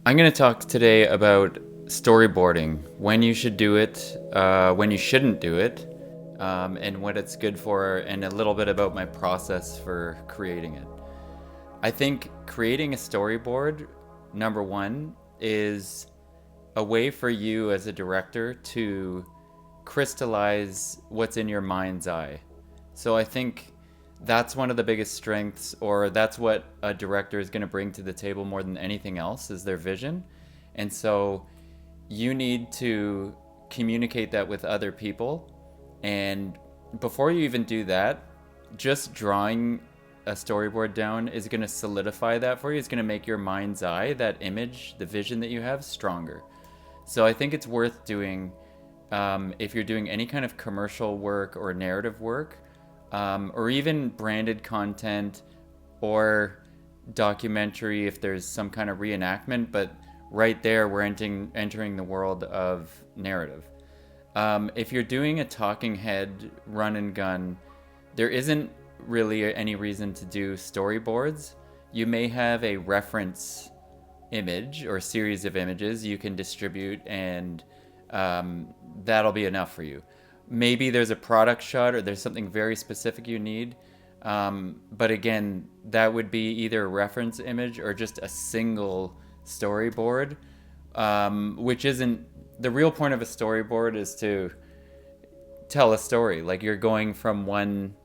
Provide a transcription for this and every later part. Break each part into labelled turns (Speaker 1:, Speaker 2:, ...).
Speaker 1: I'm going to talk today about storyboarding, when you should do it, when you shouldn't do it, and what it's good for, and a little bit about my process for creating it. I think creating a storyboard, number one, is a way for you as a director to crystallize what's in your mind's eye. So I think that's one of the biggest strengths, or that's what a director is going to bring to the table more than anything else, is their vision. And so you need to communicate that with other people. And before you even do that, just drawing a storyboard down is going to solidify that for you. It's going to make your mind's eye, that image, the vision that you have, stronger. So I think it's worth doing if you're doing any kind of commercial work or narrative work, or even branded content or documentary if there's some kind of reenactment. But right there, we're entering the world of narrative. If you're doing a talking head run and gun, there isn't really any reason to do storyboards. You may have a reference image or series of images you can distribute, and that'll be enough for you. Maybe there's a product shot or there's something very specific you need. But again, that would be either a reference image or just a single storyboard, which isn't the real point of a storyboard. Is to tell a story. Like, you're going from one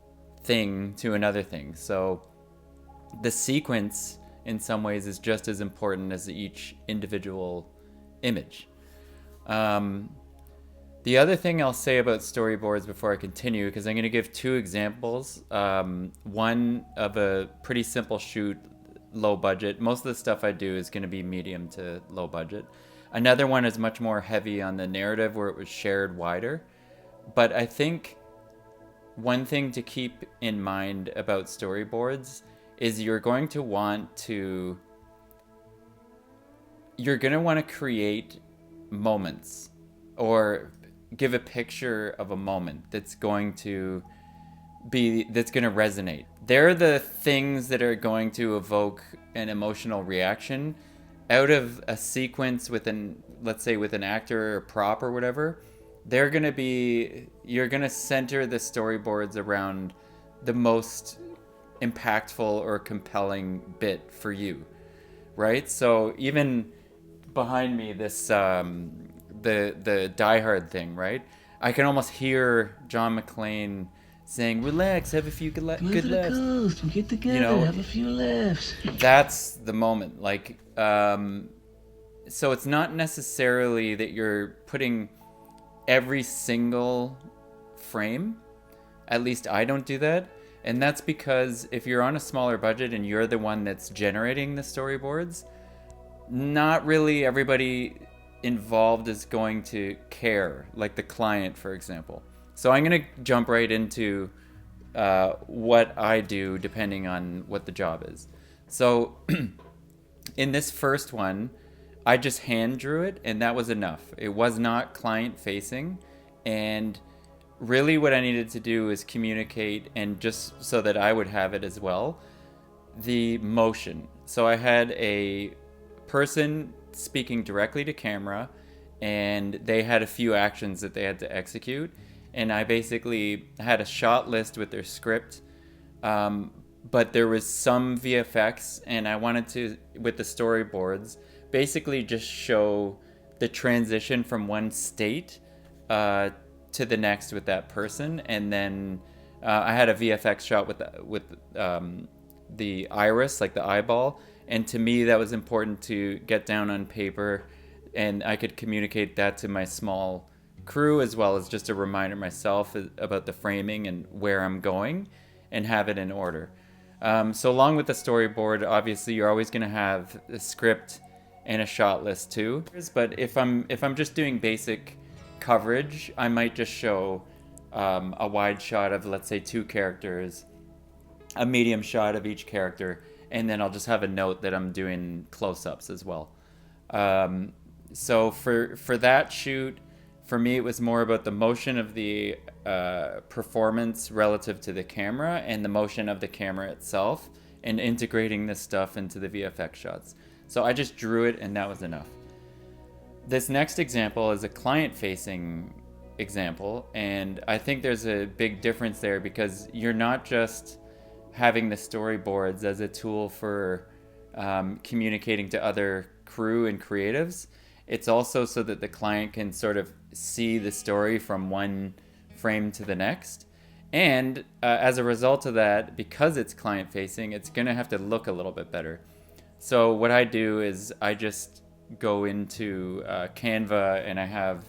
Speaker 1: thing to another thing. So the sequence in some ways is just as important as each individual image. The other thing I'll say about storyboards before I continue, because I'm going to give two examples. One of a pretty simple shoot, low budget. Most of the stuff I do is going to be medium to low budget. Another one is much more heavy on the narrative, where it was shared wider. But I think one thing to keep in mind about storyboards is you're going to want to create moments, or give a picture of a moment that's going to resonate. They're the things that are going to evoke an emotional reaction out of a sequence with let's say with an actor or prop or whatever. You're going to center the storyboards around the most impactful or compelling bit for you, right? So even behind me, this the Die Hard thing, right? I can almost hear John McClane saying, "Relax, have a few good laughs.
Speaker 2: Move to the coast, we get together, have a few laughs."
Speaker 1: That's the moment. Like, so it's not necessarily that you're putting every single frame. At least I don't do that. And that's because if you're on a smaller budget and you're the one that's generating the storyboards, not really everybody involved is going to care, like the client, for example. So I'm going to jump right into what I do depending on what the job is. So in this first one, I just hand drew it, and that was enough. It was not client facing, and really what I needed to do is communicate, and just so that I would have it as well, the motion. So I had a person speaking directly to camera, and they had a few actions that they had to execute, and I basically had a shot list with their script, but there was some VFX, and I wanted to, with the storyboards, basically just show the transition from one state to the next with that person. And then I had a VFX shot with the iris, like the eyeball, and to me that was important to get down on paper, and I could communicate that to my small crew, as well as just a reminder myself about the framing and where I'm going, and have it in order. So along with the storyboard, obviously you're always going to have a script and a shot list too. But if I'm just doing basic coverage, I might just show a wide shot of, let's say, two characters, a medium shot of each character, and then I'll just have a note that I'm doing close-ups as well. So for that shoot, for me, it was more about the motion of the performance relative to the camera, and the motion of the camera itself, and integrating this stuff into the VFX shots. So I just drew it and that was enough. This next example is a client-facing example, and I think there's a big difference there because you're not just having the storyboards as a tool for communicating to other crew and creatives. It's also so that the client can sort of see the story from one frame to the next. And as a result of that, because it's client-facing, it's going to have to look a little bit better. So what I do is I just go into Canva and I have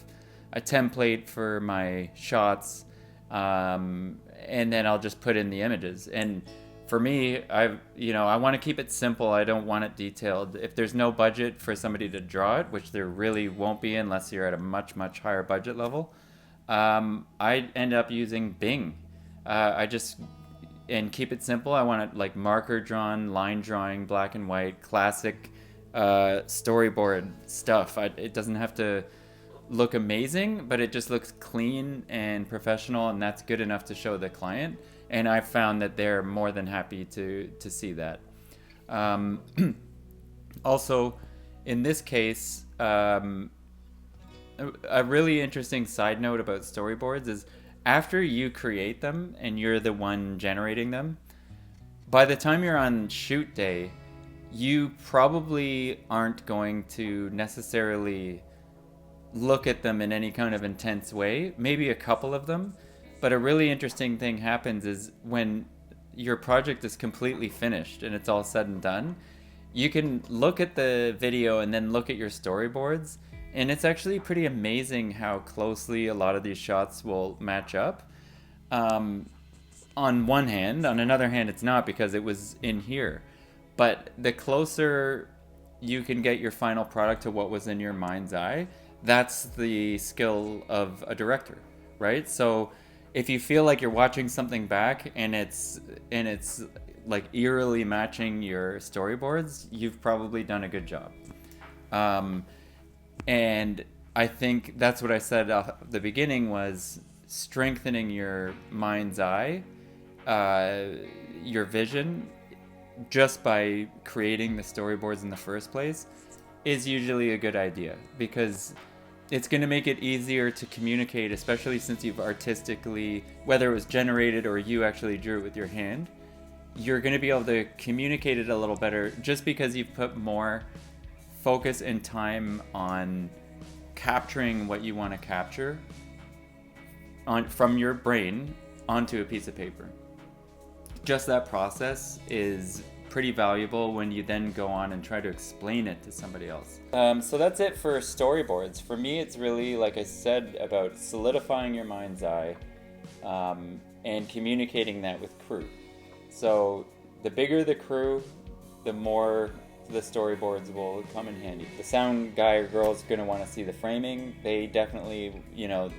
Speaker 1: a template for my shots, and then I'll just put in the images. And for me, I want to keep it simple. I don't want it detailed. If there's no budget for somebody to draw it, which there really won't be unless you're at a much, much higher budget level, I end up using Bing. And keep it simple. I want it like marker drawn, line drawing, black and white, classic storyboard stuff. It doesn't have to look amazing, but it just looks clean and professional, and that's good enough to show the client. And I've found that they're more than happy to see that. Also, in this case, a really interesting side note about storyboards is after you create them and you're the one generating them, by the time you're on shoot day, you probably aren't going to necessarily look at them in any kind of intense way, maybe a couple of them. But a really interesting thing happens is when your project is completely finished and it's all said and done, you can look at the video and then look at your storyboards. And it's actually pretty amazing how closely a lot of these shots will match up. On one hand, on another hand, it's not because it was in here. But the closer you can get your final product to what was in your mind's eye, that's the skill of a director, right? So if you feel like you're watching something back and it's like eerily matching your storyboards, you've probably done a good job. And I think that's what I said at the beginning was strengthening your mind's eye, your vision, just by creating the storyboards in the first place is usually a good idea because it's going to make it easier to communicate, especially since you've artistically, whether it was generated or you actually drew it with your hand, you're going to be able to communicate it a little better just because you've put more focus and time on capturing what you want to capture from your brain onto a piece of paper. Just that process is pretty valuable when you then go on and try to explain it to somebody else. So that's it for storyboards. For me, it's really, like I said, about solidifying your mind's eye and communicating that with crew. So the bigger the crew, the more the storyboards will come in handy. The sound guy or girl is going to want to see the framing. They definitely,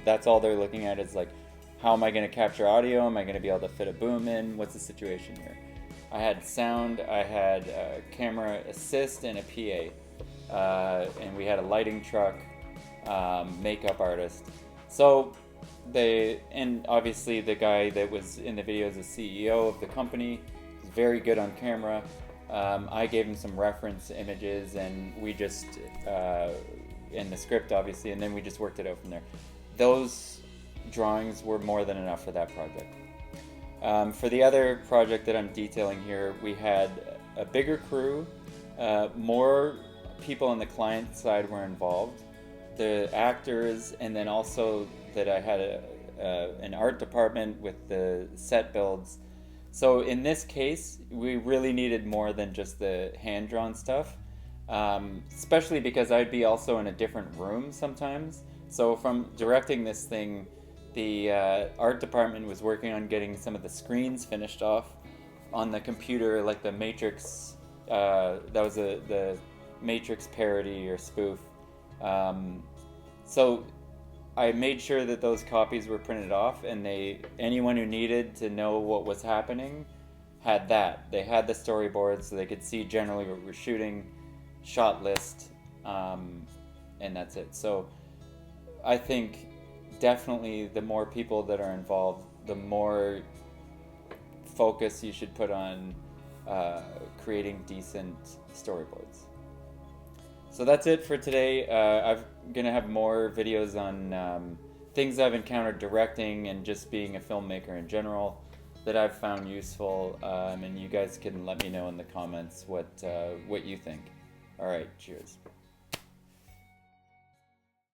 Speaker 1: that's all they're looking at is like, how am I going to capture audio? Am I going to be able to fit a boom in? What's the situation here? I had sound, I had a camera assist and a PA. And we had a lighting truck, makeup artist. So and obviously the guy that was in the video is the CEO of the company. He's very good on camera. I gave him some reference images and we just, in the script obviously, and then we just worked it out from there. Those drawings were more than enough for that project. For the other project that I'm detailing here, we had a bigger crew, more people on the client side were involved, the actors, and then also that I had an art department with the set builds. So in this case, we really needed more than just the hand-drawn stuff, especially because I'd be also in a different room sometimes. So from directing this thing, the art department was working on getting some of the screens finished off on the computer, like the Matrix, that was the Matrix parody or spoof. So I made sure that those copies were printed off, and anyone who needed to know what was happening had that. They had the storyboards so they could see generally what we're shooting, shot list, and that's it. So I think definitely the more people that are involved, the more focus you should put on creating decent storyboards. So that's it for today. I'm going to have more videos on things I've encountered directing and just being a filmmaker in general that I've found useful. And you guys can let me know in the comments what you think. All right, cheers.